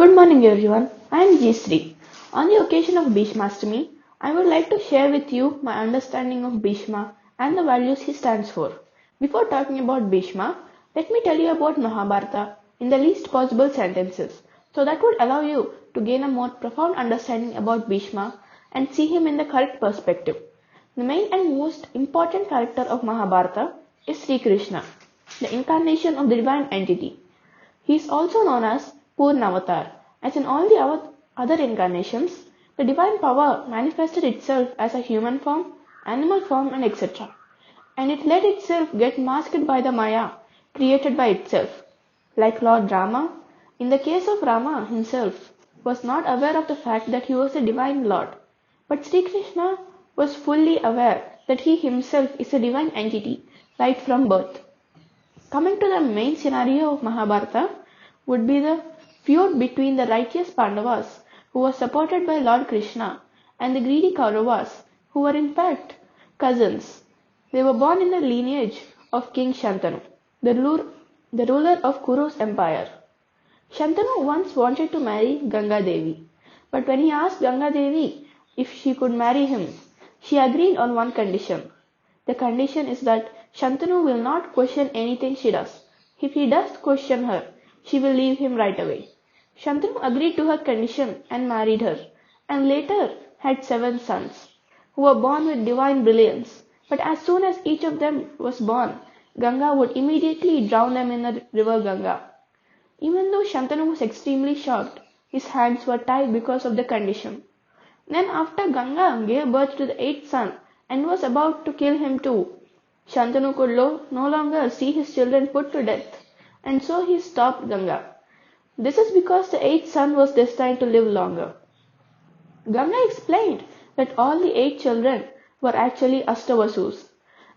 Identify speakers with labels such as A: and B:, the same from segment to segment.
A: Good morning everyone, I am G. On the occasion of Bheeshma Ashtami, I would like to share with you my understanding of Bheeshma and the values he stands for. Before talking about Bheeshma, let me tell you about Mahabharata in the least possible sentences, so that would allow you to gain a more profound understanding about Bheeshma and see him in the correct perspective. The main and most important character of Mahabharata is Sri Krishna, the incarnation of the divine entity. He is also known as Purnavatar. As in all the other incarnations, the divine power manifested itself as a human form, animal form, and etc. And it let itself get masked by the Maya created by itself. Like Lord Rama, in the case of Rama himself, was not aware of the fact that he was a divine Lord. But Sri Krishna was fully aware that he himself is a divine entity right from birth. Coming to the main scenario of Mahabharata would be the feud between the righteous Pandavas, who were supported by Lord Krishna, and the greedy Kauravas, who were in fact cousins. They were born in the lineage of King Shantanu, the ruler of Kuru's empire. Shantanu once wanted to marry Ganga Devi, but when he asked Ganga Devi if she could marry him, she agreed on one condition. The condition is that Shantanu will not question anything she does. If he does question her, she will leave him right away. Shantanu agreed to her condition and married her, and later had 7 sons, who were born with divine brilliance. But as soon as each of them was born, Ganga would immediately drown them in the river Ganga. Even though Shantanu was extremely shocked, his hands were tied because of the condition. Then after Ganga gave birth to the 8th son and was about to kill him too, Shantanu could no longer see his children put to death, and so he stopped Ganga. This is because the 8th son was destined to live longer. Ganga explained that all the 8 children were actually Ashtavasus.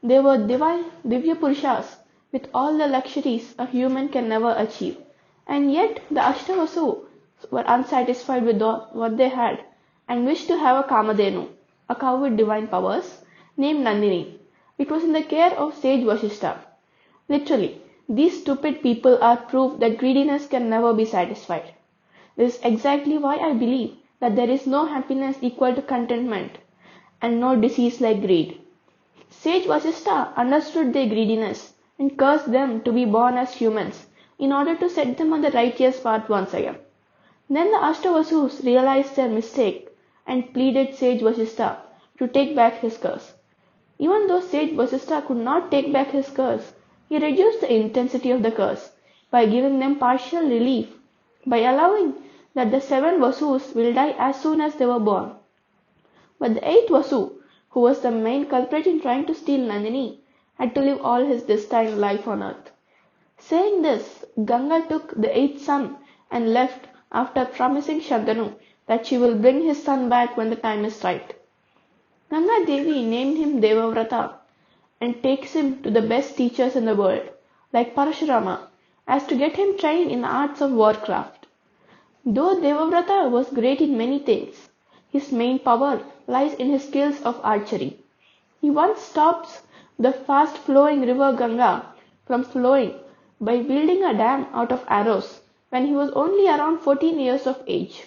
A: They were divine Divya Purushas with all the luxuries a human can never achieve. And yet the Ashtavasu were unsatisfied with what they had and wished to have a Kamadhenu, a cow with divine powers, named Nandini. It was in the care of sage Vasishtha. Literally, these stupid people are proof that greediness can never be satisfied. This is exactly why I believe that there is no happiness equal to contentment and no disease like greed. Sage Vasishtha understood their greediness and cursed them to be born as humans in order to set them on the righteous path once again. Then the Ashtavasus realized their mistake and pleaded Sage Vasishtha to take back his curse. Even though Sage Vasishtha could not take back his curse, he reduced the intensity of the curse by giving them partial relief by allowing that the 7 Vasus will die as soon as they were born. But the 8th Vasu, who was the main culprit in trying to steal Nandini, had to live all his destined life on earth. Saying this, Ganga took the 8th son and left after promising Shantanu that she will bring his son back when the time is right. Ganga Devi named him Devavrata and takes him to the best teachers in the world, like Parashurama, as to get him trained in the arts of warcraft. Though Devavrata was great in many things, his main power lies in his skills of archery. He once stops the fast-flowing river Ganga from flowing by building a dam out of arrows when he was only around 14 years of age.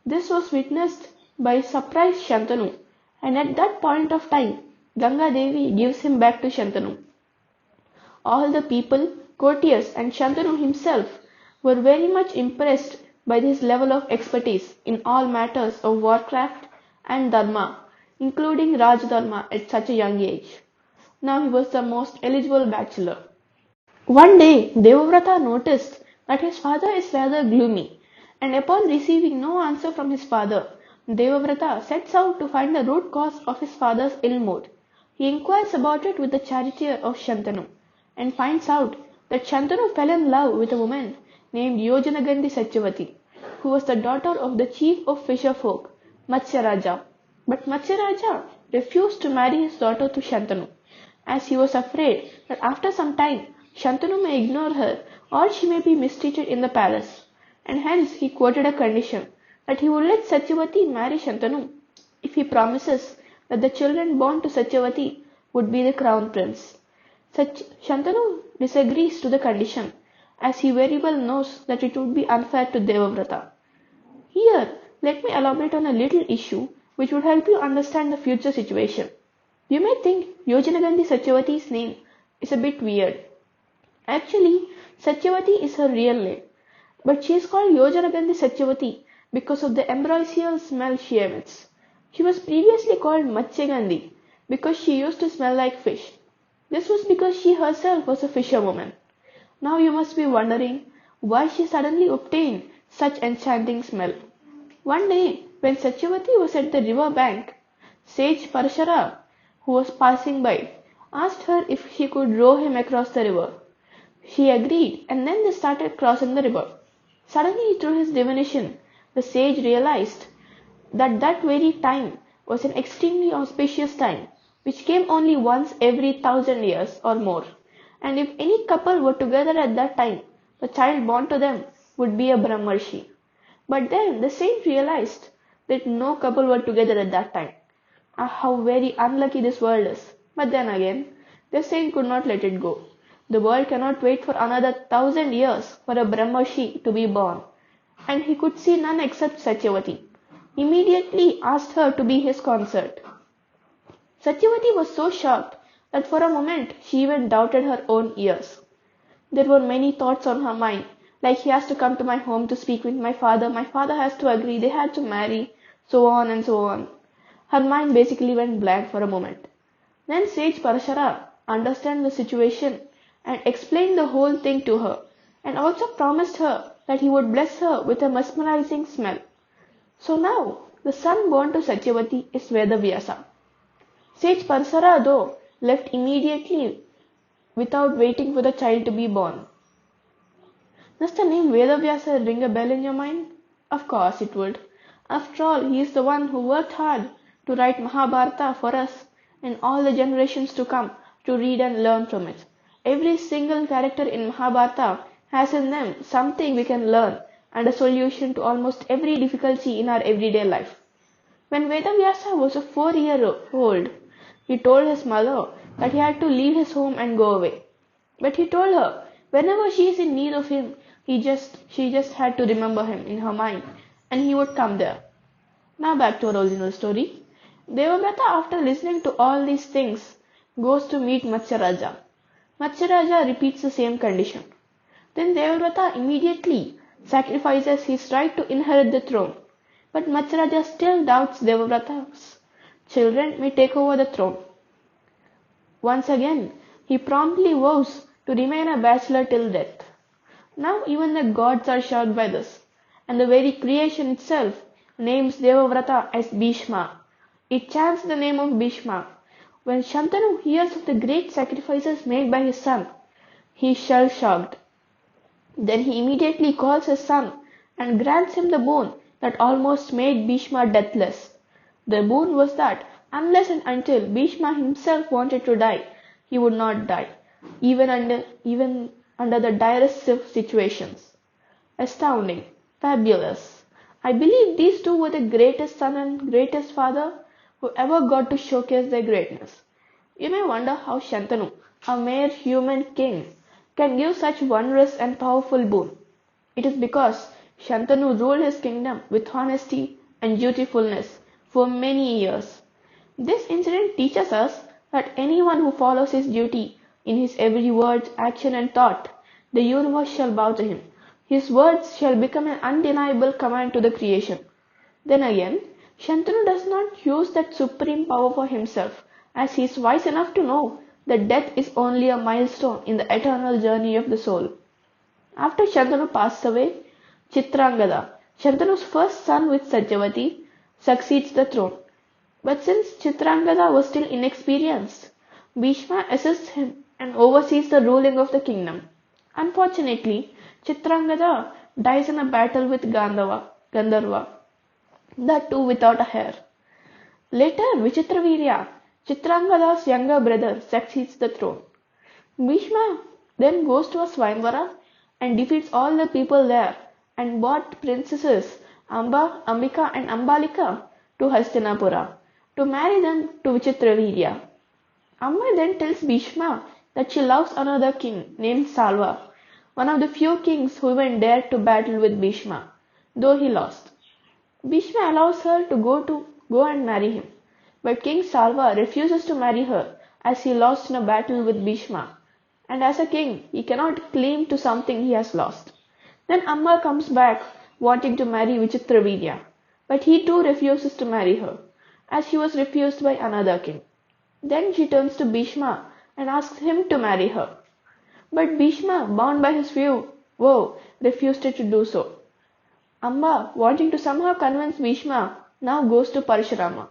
A: This was witnessed by surprised Shantanu, and at that point of time, Ganga Devi gives him back to Shantanu. All the people, courtiers and Shantanu himself were very much impressed by his level of expertise in all matters of warcraft and dharma, including Raj Dharma at such a young age. Now he was the most eligible bachelor. One day, Devavrata noticed that his father is rather gloomy, and upon receiving no answer from his father, Devavrata sets out to find the root cause of his father's ill mood. He inquires about it with the charioteer of Shantanu, and finds out that Shantanu fell in love with a woman named Yojanagandhi Satyavati, who was the daughter of the chief of fisher folk, Matsya Raja. But Matsya Raja refused to marry his daughter to Shantanu, as he was afraid that after some time Shantanu may ignore her or she may be mistreated in the palace, and hence he quoted a condition that he would let Satyavati marry Shantanu if he promises that the children born to Satyavati would be the crown prince. Shantanu disagrees to the condition as he very well knows that it would be unfair to Devavrata. Here, let me elaborate on a little issue which would help you understand the future situation. You may think Yojanagandhi Satyavati's name is a bit weird. Actually, Satyavati is her real name, but she is called Yojanagandhi Satyavati because of the ambrosial smell she emits. She was previously called Matsyagandhi because she used to smell like fish. This was because she herself was a fisherwoman. Now you must be wondering why she suddenly obtained such enchanting smell. One day, when Satyavati was at the river bank, sage Parashara, who was passing by, asked her if she could row him across the river. She agreed, and then they started crossing the river. Suddenly, through his divination, the sage realized that that very time was an extremely auspicious time, which came only once every 1,000 years or more. And if any couple were together at that time, the child born to them would be a Brahmarshi. But then the saint realized that no couple were together at that time. Ah, how very unlucky this world is. But then again, the saint could not let it go. The world cannot wait for another 1,000 years for a Brahmarshi to be born. And he could see none except Satyavati. Immediately asked her to be his consort. Satyavati was so shocked that for a moment she even doubted her own ears. There were many thoughts on her mind, like he has to come to my home to speak with my father has to agree, they had to marry, so on and so on. Her mind basically went blank for a moment. Then sage Parashara understood the situation and explained the whole thing to her, and also promised her that he would bless her with a mesmerizing smell. So now, the son born to Satyavati is Vedavyasa. Sage Parashara, though, left immediately without waiting for the child to be born. Does the name Vedavyasa ring a bell in your mind? Of course it would. After all, he is the one who worked hard to write Mahabharata for us and all the generations to come to read and learn from it. Every single character in Mahabharata has in them something we can learn and a solution to almost every difficulty in our everyday life. When Vedavyasa was a 4-year-old, he told his mother that he had to leave his home and go away. But he told her whenever she is in need of him, she just had to remember him in her mind and he would come there. Now back to our original story. Devavrata, after listening to all these things, goes to meet Matsyaraja. Matsyaraja repeats the same condition. Then Devavrata immediately sacrifices his right to inherit the throne. But Matsyaraja still doubts Devavrata's children may take over the throne. Once again, he promptly vows to remain a bachelor till death. Now even the gods are shocked by this, and the very creation itself names Devavrata as Bheeshma. It chants the name of Bheeshma. When Shantanu hears of the great sacrifices made by his son, he is shell-shocked. Then he immediately calls his son and grants him the boon that almost made Bheeshma deathless. The boon was that unless and until Bheeshma himself wanted to die, he would not die, even under the direst situations. Astounding, fabulous. I believe these two were the greatest son and greatest father who ever got to showcase their greatness. You may wonder how Shantanu, a mere human king, can give such wondrous and powerful boon. It is because Shantanu ruled his kingdom with honesty and dutifulness for many years. This incident teaches us that anyone who follows his duty in his every word, action and thought, the universe shall bow to him. His words shall become an undeniable command to the creation. Then again, Shantanu does not use that supreme power for himself, as he is wise enough to know that death is only a milestone in the eternal journey of the soul. After Shantanu passed away, Chitrangada, Shantanu's first son with Satyavati, succeeds the throne. But since Chitrangada was still inexperienced, Bheeshma assists him and oversees the ruling of the kingdom. Unfortunately, Chitrangada dies in a battle with Gandharva, that too without a heir. Later, Vichitravirya, Chitrangada's younger brother, succeeds the throne. Bheeshma then goes to a Swayamvara and defeats all the people there and brought princesses Amba, Ambika and Ambalika to Hastinapura to marry them to Vichitravirya. Amba then tells Bheeshma that she loves another king named Salva, one of the few kings who even dared to battle with Bhishma, though he lost. Bhishma allows her to go and marry him, but King Salva refuses to marry her as he lost in a battle with Bhishma, and as a king he cannot claim to something he has lost. Then Amma comes back wanting to marry Vichitravirya, but he too refuses to marry her, as he was refused by another king. Then she turns to Bhishma and asks him to marry her. But Bhishma, bound by his vow, refused to do so. Amba, wanting to somehow convince Bhishma, now goes to Parashurama.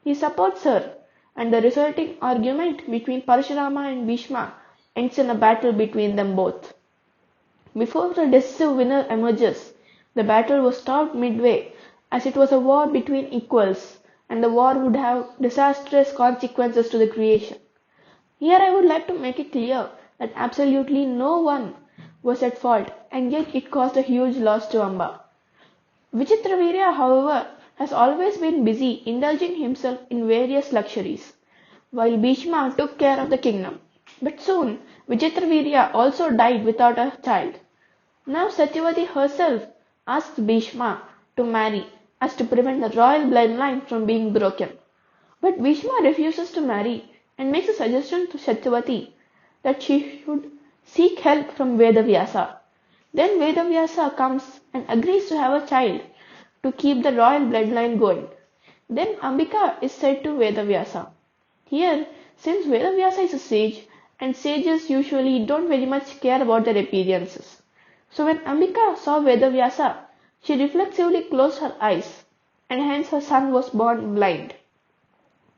A: He supports her, and the resulting argument between Parashurama and Bhishma ends in a battle between them both. Before the decisive winner emerges, the battle was stopped midway, as it was a war between equals, and the war would have disastrous consequences to the creation. Here I would like to make it clear that absolutely no one was at fault, and yet it caused a huge loss to Amba. Vichitravirya, however, has always been busy indulging himself in various luxuries, while Bhishma took care of the kingdom. But soon, Vichitravirya also died without a child. Now Satyavati herself asks Bhishma to marry, as to prevent the royal bloodline from being broken. But Bhishma refuses to marry and makes a suggestion to Satyavati that she should seek help from Vedavyasa. Then Vedavyasa comes and agrees to have a child to keep the royal bloodline going. Then Ambika is said to Vedavyasa. Here, since Vedavyasa is a sage, and sages usually don't very much care about their appearances. So when Ambika saw Vedavyasa, she reflexively closed her eyes, and hence her son was born blind,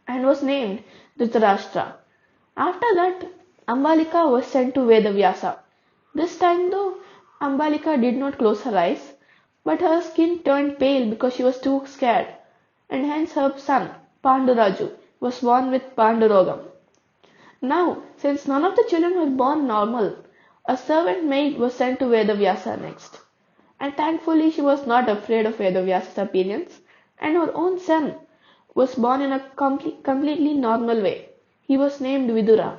A: and was named Dhritarashtra. After that, Ambalika was sent to Vedavyasa. This time though, Ambalika did not close her eyes, but her skin turned pale because she was too scared, and hence her son, Panduraju, was born with Pandurogam. Now, since none of the children were born normal, a servant maid was sent to Vedavyasa next. And thankfully she was not afraid of Vedavyasa's appearance, and her own son was born in a completely normal way. He was named Vidura.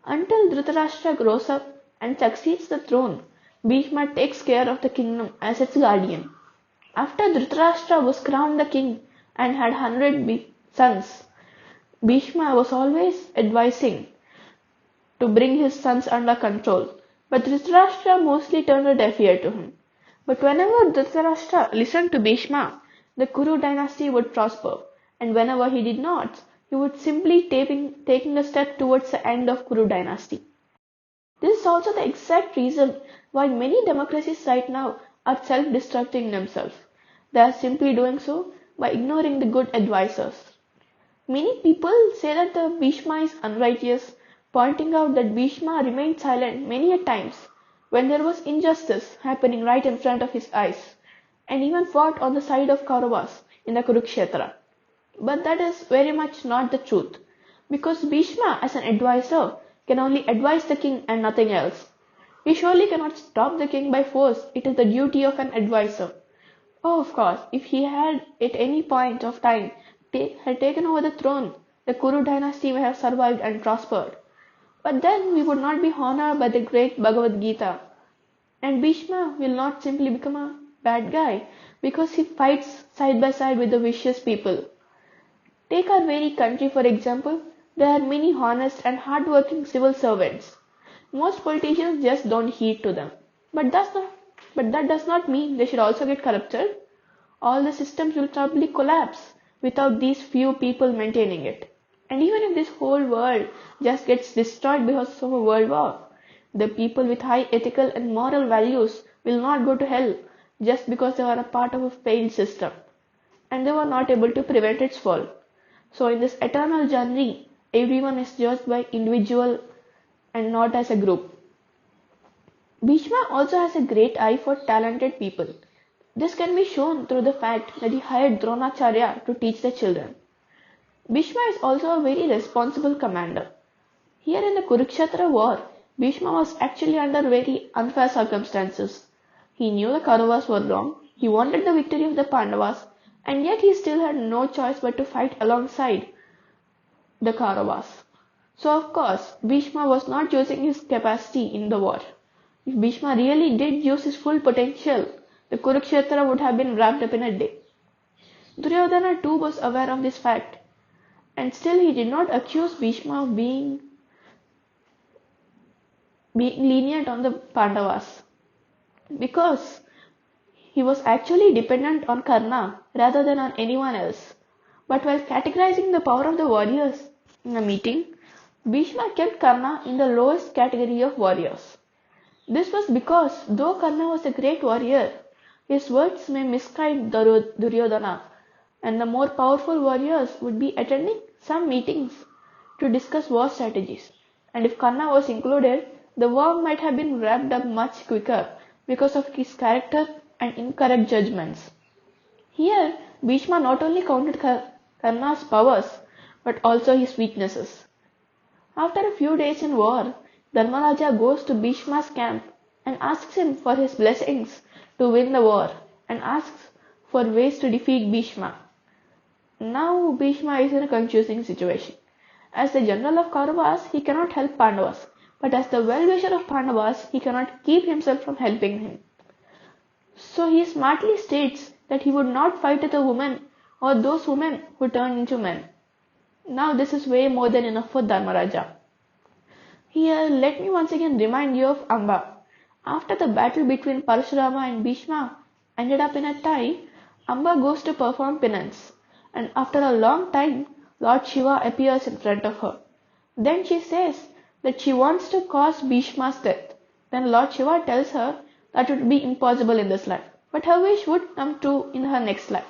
A: Until Dhritarashtra grows up and succeeds the throne, Bhishma takes care of the kingdom as its guardian. After Dhritarashtra was crowned the king and had 100 sons, Bhishma was always advising to bring his sons under control, but Dhritarashtra mostly turned a deaf ear to him. But whenever Dhritarashtra listened to Bhishma, the Kuru dynasty would prosper, and whenever he did not, he would simply taking a step towards the end of Kuru dynasty. This is also the exact reason why many democracies right now are self-destructing themselves. They are simply doing so by ignoring the good advisors. Many people say that the Bhishma is unrighteous, pointing out that Bhishma remained silent many a times when there was injustice happening right in front of his eyes, and even fought on the side of Kauravas in the Kurukshetra. But that is very much not the truth, because Bhishma as an advisor can only advise the king and nothing else. He surely cannot stop the king by force. It is the duty of an advisor. Oh, of course, if he had at any point of time had taken over the throne, the Kuru dynasty may have survived and prospered. But then we would not be honored by the great Bhagavad Gita. And Bhishma will not simply become a bad guy because he fights side by side with the vicious people. Take our very country for example. There are many honest and hard-working civil servants. Most politicians just don't heed to them. But that does not mean they should also get corrupted. All the systems will probably collapse without these few people maintaining it. And even if this whole world just gets destroyed because of a world war, the people with high ethical and moral values will not go to hell just because they are a part of a failed system, and they were not able to prevent its fall. So in this eternal journey, everyone is judged by individual and not as a group. Bhishma also has a great eye for talented people. This can be shown through the fact that he hired Dronacharya to teach the children. Bhishma is also a very responsible commander. Here in the Kurukshetra war, Bhishma was actually under very unfair circumstances. He knew the Kauravas were wrong, he wanted the victory of the Pandavas, and yet he still had no choice but to fight alongside the Kauravas. So of course, Bhishma was not using his capacity in the war. If Bhishma really did use his full potential, the Kurukshetra would have been wrapped up in a day. Duryodhana too was aware of this fact, and still he did not accuse Bhishma of being lenient on the Pandavas, because he was actually dependent on Karna rather than on anyone else. But while categorizing the power of the warriors in a meeting, Bhishma kept Karna in the lowest category of warriors. This was because though Karna was a great warrior, his words may misguide Duryodhana, and the more powerful warriors would be attending some meetings to discuss war strategies. And if Karna was included, the war might have been wrapped up much quicker because of his character and incorrect judgments. Here, Bhishma not only counted Karna's powers, but also his weaknesses. After a few days in war, Dharmaraja goes to Bhishma's camp and asks him for his blessings to win the war, and asks for ways to defeat Bhishma. Now Bhishma is in a confusing situation. As the general of Kauravas, he cannot help Pandavas, but as the well-wisher of Pandavas, he cannot keep himself from helping him. So he smartly states that he would not fight with a woman or those women who turn into men. Now this is way more than enough for Dharmaraja. Here, let me once again remind you of Amba. After the battle between Parashurama and Bhishma ended up in a tie, Amba goes to perform penance, and after a long time, Lord Shiva appears in front of her. Then she says that she wants to cause Bhishma's death. Then Lord Shiva tells her that it would be impossible in this life, but her wish would come true in her next life.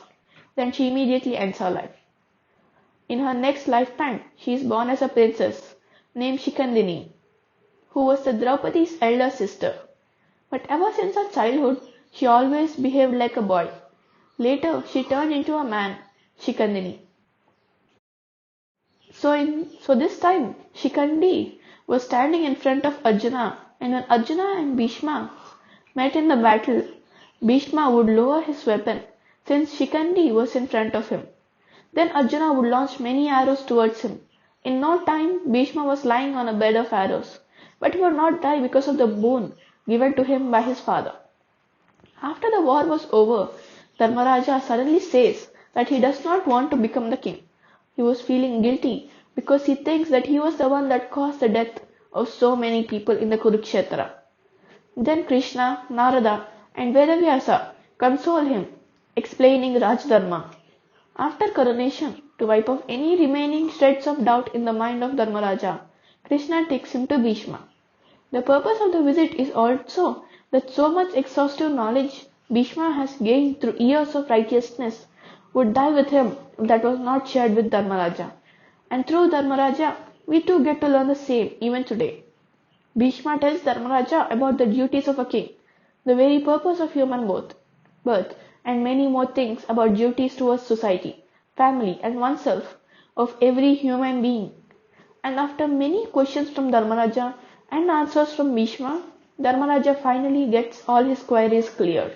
A: Then she immediately ends her life. In her next lifetime, she is born as a princess named Shikandini, who was the Draupadi's elder sister. But ever since her childhood, she always behaved like a boy. Later, she turned into a man, Shikandini. So this time, Shikandi was standing in front of Arjuna, and when Arjuna and Bhishma met in the battle, Bhishma would lower his weapon since Shikandi was in front of him. Then Arjuna would launch many arrows towards him. In no time, Bhishma was lying on a bed of arrows, but he would not die because of the boon given to him by his father. After the war was over, Dharmaraja suddenly says that he does not want to become the king. He was feeling guilty because he thinks that he was the one that caused the death of so many people in the Kurukshetra. Then Krishna, Narada, and Vedavyasa console him, explaining Rajdharma. After coronation, to wipe off any remaining shreds of doubt in the mind of Dharmaraja, Krishna takes him to Bhishma. The purpose of the visit is also that so much exhaustive knowledge Bhishma has gained through years of righteousness would die with him if that was not shared with Dharmaraja. And through Dharmaraja, we too get to learn the same even today. Bhishma tells Dharmaraja about the duties of a king, the very purpose of human birth, and many more things about duties towards society, family, and oneself of every human being. And after many questions from Dharmaraja and answers from Bhishma, Dharmaraja finally gets all his queries cleared.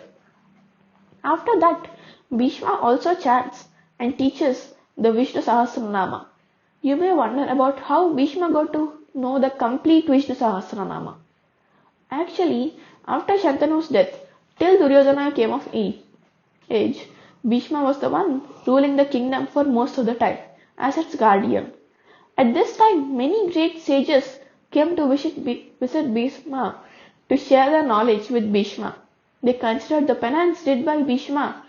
A: After that, Bhishma also chants and teaches the Vishnu Sahasranama. You may wonder about how Bhishma got to know the complete Vishnu Sahasranama. Actually, after Shantanu's death, till Duryodhana came of age, Bhishma was the one ruling the kingdom for most of the time, as its guardian. At this time, many great sages came to visit Bhishma to share their knowledge with Bhishma. They considered the penance did by Bhishma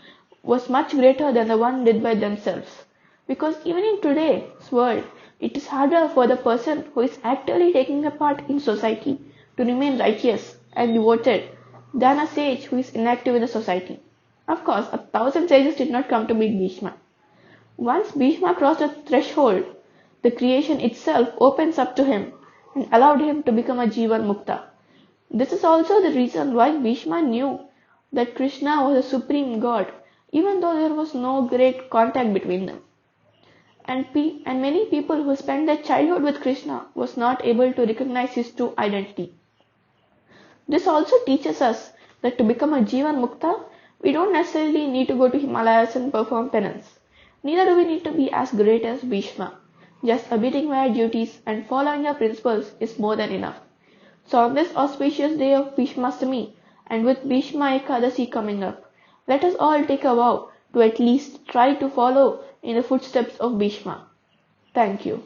A: was much greater than the one did by themselves. Because even in today's world, it is harder for the person who is actively taking a part in society to remain righteous and devoted than a sage who is inactive in the society. Of course, 1,000 sages did not come to meet Bhishma. Once Bhishma crossed the threshold, the creation itself opens up to him and allowed him to become a Jivan Mukta. This is also the reason why Bhishma knew that Krishna was a supreme god, even though there was no great contact between them. And many people who spent their childhood with Krishna was not able to recognize his true identity. This also teaches us that to become a Jivan Mukta, we don't necessarily need to go to Himalayas and perform penance. Neither do we need to be as great as Bhishma. Just abiding by our duties and following our principles is more than enough. So on this auspicious day of Bhishmastami, and with Bhishma Ekadashi coming up, let us all take a vow to at least try to follow in the footsteps of Bhishma. Thank you.